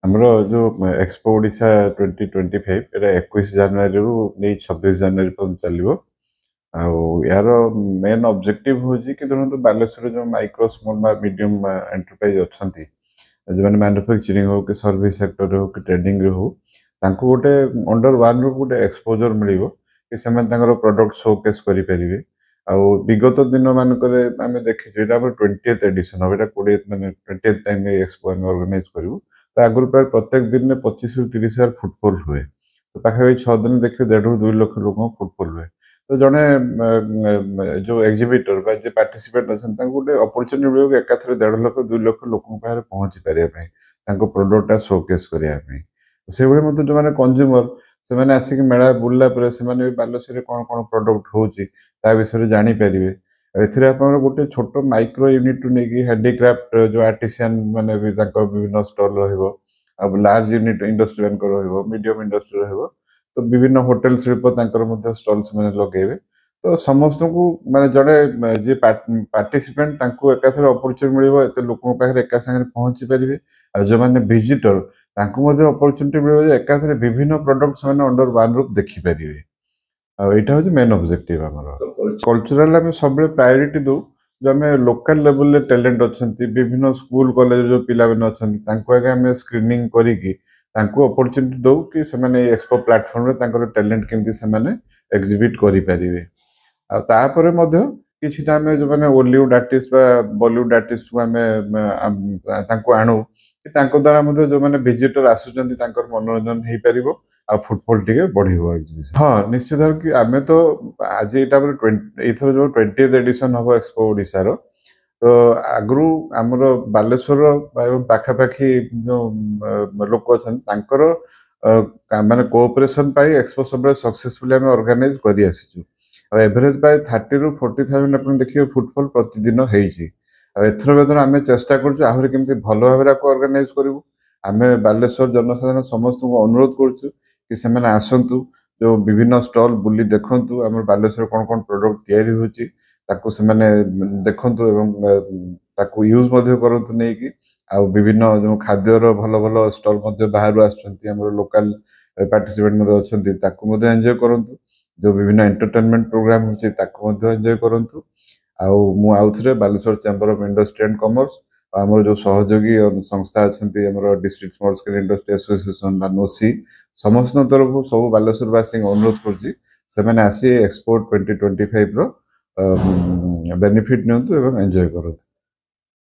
ଆମର ଯୋଉ ଏକ୍ସପୋ ଓଡ଼ିଶା 2025 ଏଟା 21 ଜାନୁଆରୀରୁ ନେଇ 26 ଜାନୁଆରୀ ପର୍ଯ୍ୟନ୍ତ ଚାଲିବ। ଆଉ ୟାର ମେନ୍ ଅବଜେକ୍ଟିଭ ହେଉଛି କି ଧରନ୍ତୁ ବାଲେଶ୍ୱରରେ ଯେଉଁ ମାଇକ୍ରୋ ସ୍ମଲ୍ ବା ମିଡ଼ିୟମ୍ ଏଣ୍ଟରପ୍ରାଇଜ୍ ଅଛନ୍ତି, ଯେଉଁମାନେ ମ୍ୟାନୁଫ୍ୟାକ୍ଚରିଂ ହଉ କି ସର୍ଭିସ୍ ସେକ୍ଟରରେ ହଉ କି ଟ୍ରେଡିଂରେ ହଉ, ତାଙ୍କୁ ଗୋଟେ ଅଣ୍ଡର ୱାନ୍ ରୁ ଗୋଟେ ଏକ୍ସପୋଜର ମିଳିବ କି ସେମାନେ ତାଙ୍କର ପ୍ରଡକ୍ଟ ଶୋକେସ୍ କରିପାରିବେ। ଆଉ ବିଗତ ଦିନମାନଙ୍କରେ ଆମେ ଦେଖିଛୁ ଏଇଟା ଆମର 20th ଏଡିସନ୍ ହେବ, ଏଇଟା 20th ଟାଇମ୍ ଏଇ ଏକ୍ସପୋ ଆମେ ଅର୍ଗାନାଇଜ୍ କରିବୁ। ତ ଆଗରୁ ପ୍ରାୟ ପ୍ରତ୍ୟେକ ଦିନରେ 25ରୁ 30 ହଜାର ଫୁଟଫଲ୍ ହୁଏ। ତ ପାଖାପାଖି 6 ଦିନ ଦେଖିବେ 1.5ରୁ 2 ଲକ୍ଷ ଲୋକଙ୍କ ଫୁଟଫଲ୍ ହୁଏ। ତ ଜଣେ ଯେଉଁ ଏକ୍ଜିବିଟର ବା ଯିଏ ପାର୍ଟିସିପେଣ୍ଟ ଅଛନ୍ତି ତାଙ୍କୁ ଗୋଟେ ଅପରଚ୍ୟୁନିଟି ମିଳିବ କି ଏକାଥରେ 1.5 ଲକ୍ଷ 2 ଲକ୍ଷ ଲୋକଙ୍କ ପାଖରେ ପହଞ୍ଚି ପାରିବା ପାଇଁ, ତାଙ୍କ ପ୍ରଡକ୍ଟଟା ଶୋକେସ୍ କରିବା ପାଇଁ। ସେଇଭଳି ମଧ୍ୟ ଯେଉଁମାନେ କନଜ୍ୟୁମର ସେମାନେ ଆସିକି ମେଳା ବୁଲିଲା ପରେ ସେମାନେ ବି ବାଲେଶ୍ୱରରେ କ'ଣ କ'ଣ ପ୍ରଡକ୍ଟ ହେଉଛି ତା ବିଷୟରେ ଜାଣିପାରିବେ। ଆଉ ଏଥିରେ ଆପଣଙ୍କର ଗୋଟେ ଛୋଟ ମାଇକ୍ରୋ ୟୁନିଟ୍ରୁ ନେଇକି ହ୍ୟାଣ୍ଡିକ୍ରାଫ୍ଟ ଯେଉଁ ଆର୍ଟିସିଆନ୍ ମାନେ ବି ତାଙ୍କର ବିଭିନ୍ନ ଷ୍ଟଲ୍ ରହିବ, ଆଉ ଲାର୍ଜ ୟୁନିଟ୍ ଇଣ୍ଡଷ୍ଟ୍ରିଆନଙ୍କର ରହିବ, ମିଡ଼ିୟମ୍ ଇଣ୍ଡଷ୍ଟ୍ରି ରହିବ। ତ ବିଭିନ୍ନ ହୋଟେଲ ଶିଳ୍ପ ତାଙ୍କର ମଧ୍ୟ ଷ୍ଟଲ୍ ସେମାନେ ଲଗେଇବେ। ତ ସମସ୍ତଙ୍କୁ ମାନେ ଜଣେ ଯିଏ ପାର୍ଟିସିପେଣ୍ଟ ତାଙ୍କୁ ଏକାଥରେ ଅପରଚ୍ୟୁନିଟି ମିଳିବ, ଏତେ ଲୋକଙ୍କ ପାଖରେ ଏକା ସାଙ୍ଗରେ ପହଞ୍ଚି ପାରିବେ। ଆଉ ଯେଉଁମାନେ ଭିଜିଟର ତାଙ୍କୁ ମଧ୍ୟ ଅପରଚ୍ୟୁନିଟି ମିଳିବ ଯେ ଏକାଥରେ ବିଭିନ୍ନ ପ୍ରଡକ୍ଟ ସେମାନେ ଅଣ୍ଡର ୱାନ୍ ରୁଫ୍ ଦେଖିପାରିବେ। ଆଉ ଏଇଟା ହେଉଛି ମେନ୍ ଅବଜେକ୍ଟିଭ ଆମର। କଲଚରାଲ ଆମେ ସବୁବେଳେ ପ୍ରାୟୋରିଟି ଦେଉ ଯେଉଁ ଆମେ ଲୋକାଲ ଲେଭେଲରେ ଟ୍ୟାଲେଣ୍ଟ ଅଛନ୍ତି, ବିଭିନ୍ନ ସ୍କୁଲ କଲେଜରେ ଯେଉଁ ପିଲାମାନେ ଅଛନ୍ତି ତାଙ୍କୁ ଆଗେ ଆମେ ସ୍କ୍ରିନିଂ କରିକି ତାଙ୍କୁ ଅପରଚ୍ୟୁନିଟି ଦେଉ କି ସେମାନେ ଏଇ ଏକ୍ସପୋ ପ୍ଲାଟଫର୍ମରେ ତାଙ୍କର ଟ୍ୟାଲେଣ୍ଟ କେମିତି ସେମାନେ ଏକ୍ଜିବିଟ୍ କରିପାରିବେ। ଆଉ ତାପରେ ମଧ୍ୟ କିଛିଟା ଆମେ ଯେଉଁମାନେ ଓଲିଉଡ୍ ଆର୍ଟିଷ୍ଟ ବା ବଲିଉଡ୍ ଆର୍ଟିଷ୍ଟକୁ ଆମେ ତାଙ୍କୁ ଆଣୁ କି ତାଙ୍କ ଦ୍ୱାରା ମଧ୍ୟ ଯେଉଁମାନେ ଭିଜିଟର ଆସୁଛନ୍ତି ତାଙ୍କର ମନୋରଞ୍ଜନ ହେଇପାରିବ ଆଉ ଫୁଟଫଲ୍ ଟିକେ ବଢ଼ିବ ଏକ୍ଜିବିସନ୍। ହଁ, ନିଶ୍ଚିତ ଭାବରେ କି ଆମେ ତ ଆଜି ଏଇଟା ଏଇଥର ଯେଉଁ 20th ଏଡିସନ୍ ହେବ ଏକ୍ସପୋ ଓଡ଼ିଶାର, ତ ଆଗରୁ ଆମର ବାଲେଶ୍ୱର ଏବଂ ପାଖାପାଖି ଯେଉଁ ଲୋକ ଅଛନ୍ତି ତାଙ୍କର ମାନେ କୋଅପରେସନ୍ ପାଇଁ ଏକ୍ସପୋ ସବୁବେଳେ ସକ୍ସେସଫୁଲି ଆମେ ଅର୍ଗାନାଇଜ୍ କରି ଆସିଛୁ। ଆଉ ଏଭରେଜ ପ୍ରାୟ 30ରୁ 40,000 ଆପଣ ଦେଖିବେ ଫୁଟଫଲ୍ ପ୍ରତିଦିନ ହେଇଛି। ଆଉ ଏଥର ବେଦନ ଆମେ ଚେଷ୍ଟା କରୁଛୁ ଆହୁରି କେମିତି ଭଲ ଭାବରେ ଆକୁ ଅର୍ଗାନାଇଜ୍ କରିବୁ। ଆମେ ବାଲେଶ୍ୱର ଜନସାଧାରଣ ସମସ୍ତଙ୍କୁ ଅନୁରୋଧ କରୁଛୁ କି ସେମାନେ ଆସନ୍ତୁ, ଯେଉଁ ବିଭିନ୍ନ ଷ୍ଟଲ୍ ବୁଲି ଦେଖନ୍ତୁ ଆମର ବାଲେଶ୍ୱରରେ କ'ଣ କ'ଣ ପ୍ରଡକ୍ଟ ତିଆରି ହେଉଛି ତାକୁ ସେମାନେ ଦେଖନ୍ତୁ ଏବଂ ତାକୁ ୟୁଜ୍ ମଧ୍ୟ କରନ୍ତୁ ନେଇକି। ଆଉ ବିଭିନ୍ନ ଯେଉଁ ଖାଦ୍ୟର ଭଲ ଭଲ ଷ୍ଟଲ୍ ମଧ୍ୟ ବାହାରୁ ଆସୁଛନ୍ତି, ଆମର ଲୋକାଲ ପାର୍ଟିସିପେଣ୍ଟ ମଧ୍ୟ ଅଛନ୍ତି, ତାକୁ ମଧ୍ୟ ଏନ୍ଜୟ କରନ୍ତୁ। ଯେଉଁ ବିଭିନ୍ନ ଏଣ୍ଟରଟେନମେଣ୍ଟ ପ୍ରୋଗ୍ରାମ ହେଉଛି ତାକୁ ମଧ୍ୟ ଏନ୍ଜୟ କରନ୍ତୁ। ଆଉ ମୁଁ ଆଉଥରେ Baleswar chamber of industry and commerce ଆମର ଯେଉଁ ସହଯୋଗୀ ସଂସ୍ଥା ଅଛନ୍ତି ଆମର district small scale industry association ବା ନୋସି, ସମସ୍ତଙ୍କ ତରଫରୁ ସବୁ ବାଲେଶ୍ୱରବାସୀଙ୍କୁ ଅନୁରୋଧ କରୁଛି ସେମାନେ ଆସି ଏକ୍ସପୋ 2025ର ବେନିଫିଟ୍ ନିଅନ୍ତୁ ଏବଂ ଏନ୍ଜୟ କରନ୍ତୁ।